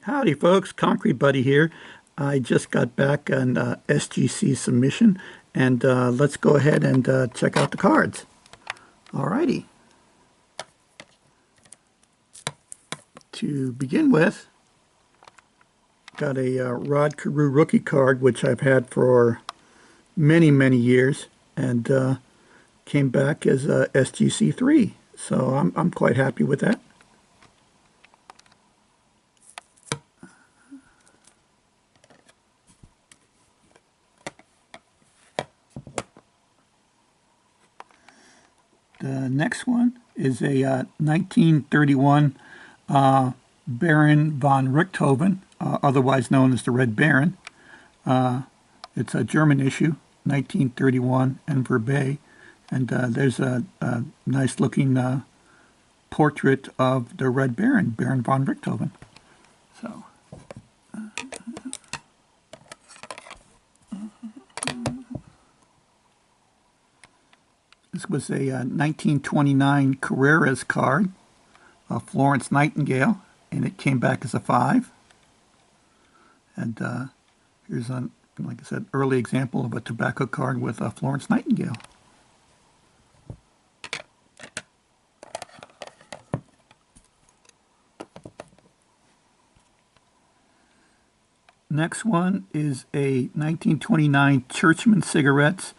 Howdy folks, Concrete Buddy here. I just got back on SGC submission, and let's go ahead and check out the cards. Alrighty. To begin with, got a Rod Carew rookie card, which I've had for many years, and came back as SGC 3. So I'm quite happy with that. The next one is a 1931 Baron von Richthofen, otherwise known as the Red Baron. It's a German issue, 1931, and Verbe. And there's a nice looking portrait of the Red Baron, Baron von Richthofen. So. This was a 1929 Carreras card, Florence Nightingale, and it came back as a 5. And here's, like I said, early example of a tobacco card with Florence Nightingale. Next one is a 1929 Churchman cigarettes.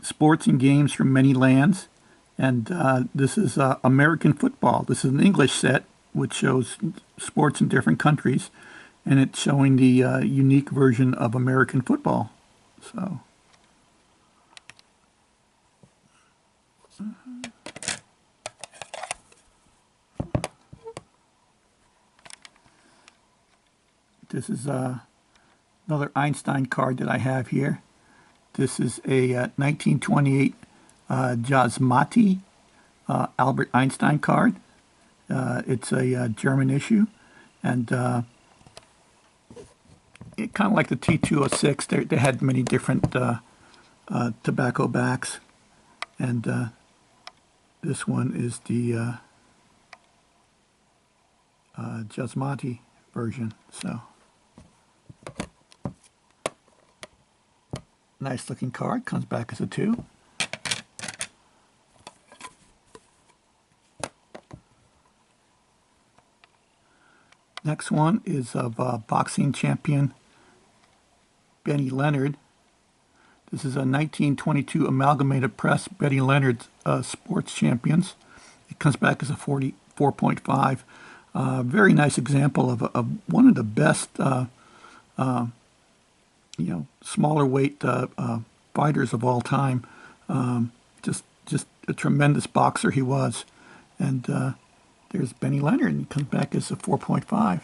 Sports and games from many lands, and this is American football. This is an English set which shows sports in different countries, and it's showing the unique version of American football. So this is another Einstein card that I have here. This is a 1928 Jasmati Albert Einstein card. It's a German issue, and it kind of like the T206. They had many different tobacco backs, and this one is the Jasmati version. So. Nice looking card, comes back as a 2. Next one is of boxing champion Benny Leonard. This is a 1922 Amalgamated Press Benny Leonard Sports Champions. It comes back as a 44.5. Very nice example of one of the best smaller weight fighters of all time. Just a tremendous boxer he was. And there's Benny Leonard, and he comes back as a 4.5.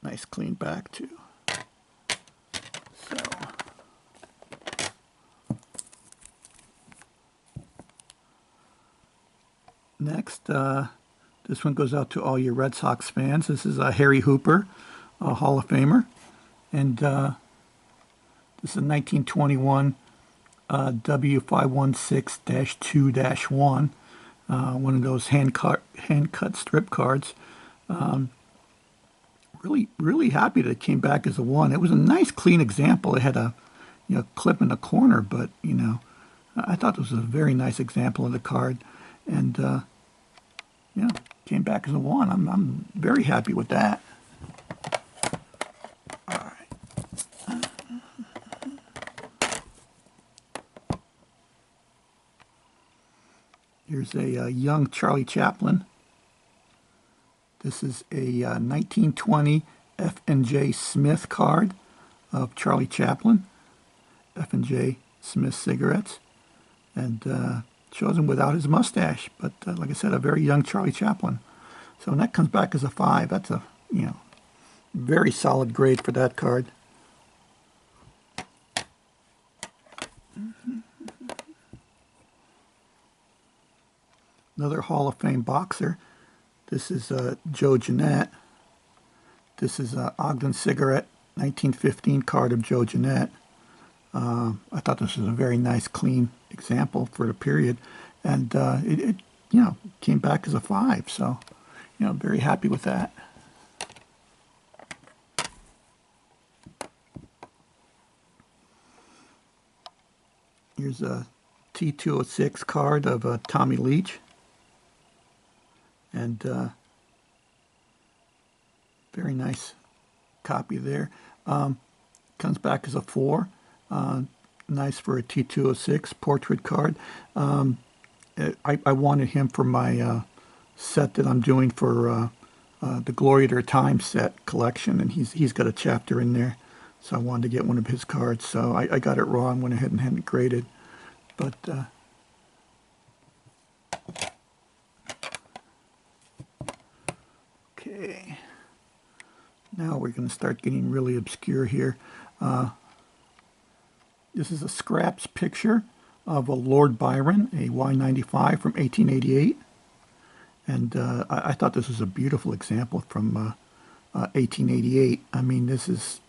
Nice clean back too. So next, this one goes out to all your Red Sox fans. This is Harry Hooper, a Hall of Famer, and this is a 1921 W516-2-1, one of those hand cut strip cards. Really happy that it came back as a 1. It was a nice clean example. It had a clip in the corner, but I thought this was a very nice example of the card, and came back as a 1. I'm very happy with that. Here's a young Charlie Chaplin. This is a 1920 F&J Smith card of Charlie Chaplin, F&J Smith cigarettes, and shows him without his mustache, but like I said, a very young Charlie Chaplin. So when that comes back as a 5, that's a very solid grade for that card. Another Hall of Fame boxer. This is Joe Janette. This is Ogden Cigarette, 1915 card of Joe Janette. I thought this was a very nice, clean example for the period, and it came back as a 5. So, very happy with that. Here's a T206 card of Tommy Leech. And very nice copy there. Comes back as a 4. Nice for a T206 portrait card. I wanted him for my set that I'm doing for the Glory at Our Time set collection, and he's got a chapter in there. So I wanted to get one of his cards. So I got it wrong, went ahead and had it graded. But okay, now we're going to start getting really obscure here. This is a scraps picture of a Lord Byron, a Y95 from 1888. And I thought this was a beautiful example from 1888. I mean, this is,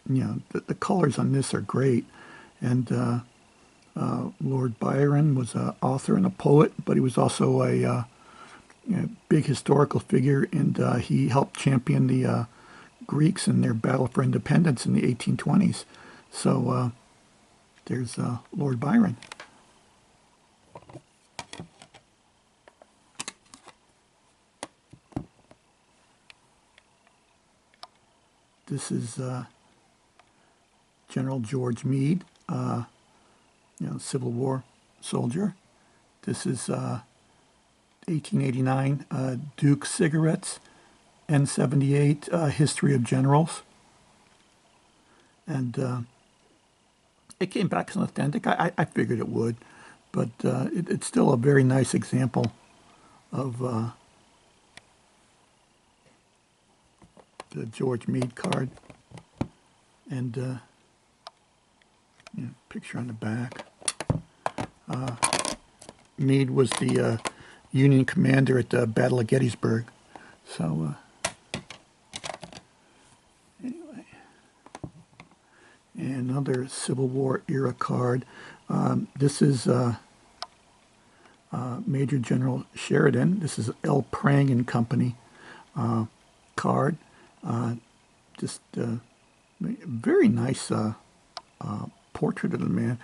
the colors on this are great. And Lord Byron was an author and a poet, but he was also a big historical figure, and he helped champion the Greeks in their battle for independence in the 1820s. So there's Lord Byron. This is General George Meade, Civil War soldier. This is 1889 Duke cigarettes, N78 History of Generals. And it came back as an authentic. I figured it would, but it's still a very nice example of the George Meade card. And picture on the back. Meade was the Union commander at the Battle of Gettysburg. So anyway, and another Civil War era card. This is Major General Sheridan. This is L. Prang and Company card. Just very nice portrait of the man.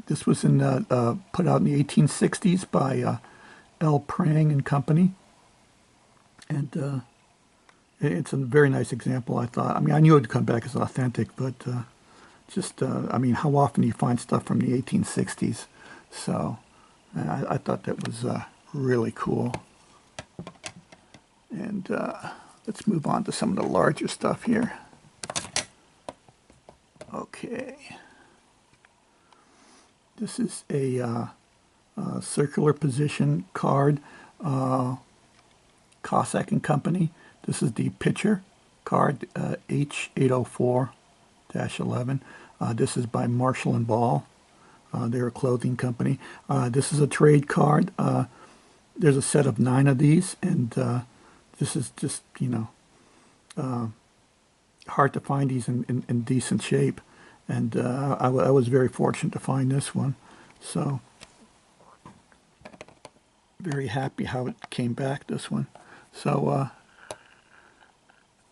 This was put out in the 1860s by L. Prang and Company, and it's a very nice example. I thought. I mean, I knew it would come back as authentic, but I mean, how often do you find stuff from the 1860s? So I thought that was really cool. And let's move on to some of the larger stuff here. Okay. This is a circular position card, Cossack and Company. This is the pitcher card, H804-11. This is by Marshall and Ball. They're a clothing company. This is a trade card. There's a set of 9 of these, and this is just, hard to find these in decent shape. And I was very fortunate to find this one. So, very happy how it came back, this one. So,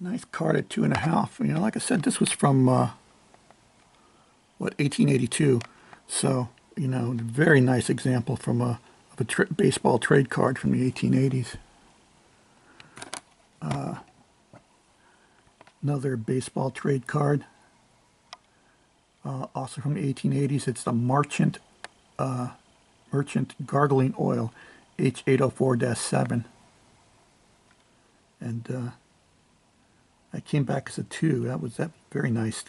nice card at 2.5. Like I said, this was from, 1882. So, very nice example from of a baseball trade card from the 1880s. Another baseball trade card, also from the 1880s. It's the Merchant Garling Oil, H804-7. And I came back as a 2. That very nice,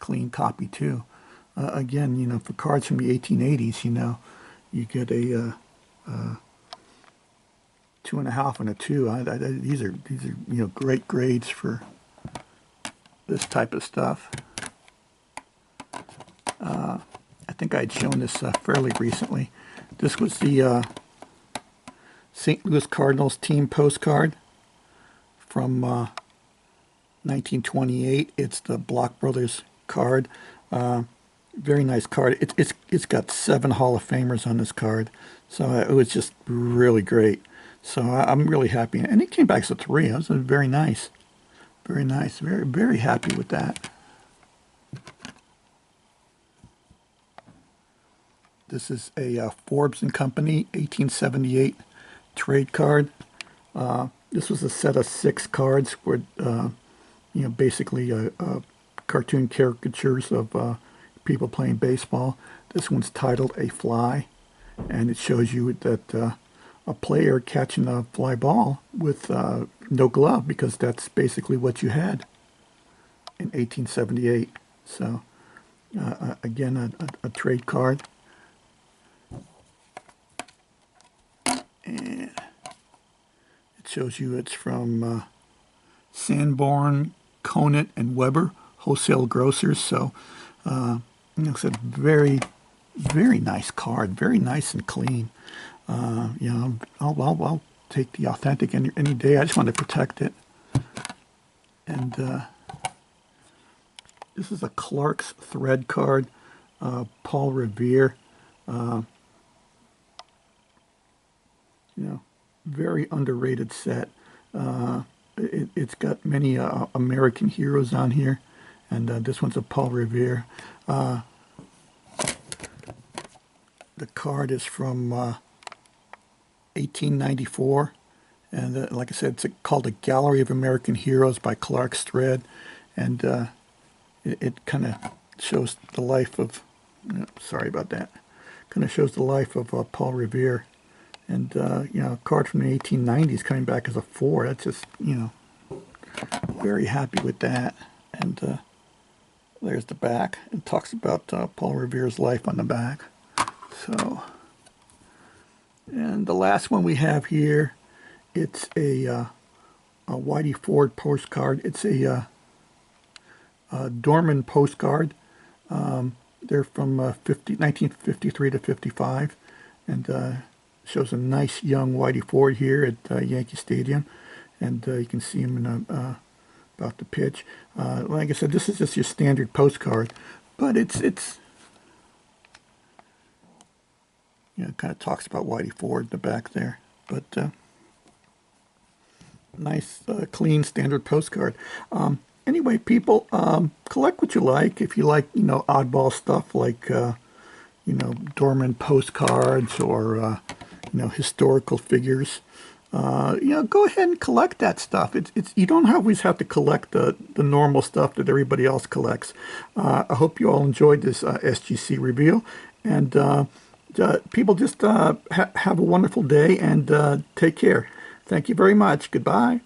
clean copy too. Again, for cards from the 1880s, you get a 2.5 and a 2. These are great grades for this type of stuff. I think I had shown this fairly recently. This was the St. Louis Cardinals team postcard from 1928. It's the Block Brothers card. Very nice card. It's got 7 Hall of Famers on this card, so it was just really great. So I'm really happy, and it came back as a 3. That was very nice, very nice. Very happy with that. This is a Forbes Company 1878 trade card. This was a set of 6 cards where basically cartoon caricatures of people playing baseball. This one's titled A Fly, and it shows you that a player catching a fly ball with no glove, because that's basically what you had in 1878. So again, a trade card. And it shows you it's from Sandborn, Conut, and Weber wholesale grocers. So it's a very nice card, very nice and clean. I'll take the authentic any day. I just want to protect it. And this is a Clark's thread card, Paul Rivier. Very underrated set. It's got many American heroes on here, and this one's a Paul Rivier. The card is from 1894, and like I said, it's called A Gallery of American Heroes by Clark's Thread, and it kind of shows the life of, sorry about that, kind of shows the life of Paul Rivier. And, a card from the 1890s coming back as a 4. That's just, very happy with that. And there's the back. It talks about Paul Revere's life on the back. So, and the last one we have here, it's a Whitey Ford postcard. It's a Dorman postcard. They're from 1953 to 55. And shows a nice young Whitey Ford here at Yankee Stadium, and you can see him in about to pitch. Like I said, this is just your standard postcard, but it kind of talks about Whitey Ford in the back there. But nice, clean, standard postcard. Anyway, people, collect what you like. If you like, oddball stuff like Dorman postcards or historical figures, go ahead and collect that stuff. It's you don't always have to collect the normal stuff that everybody else collects. I hope you all enjoyed this SGC reveal, and people just have a wonderful day and take care. Thank you very much. Goodbye.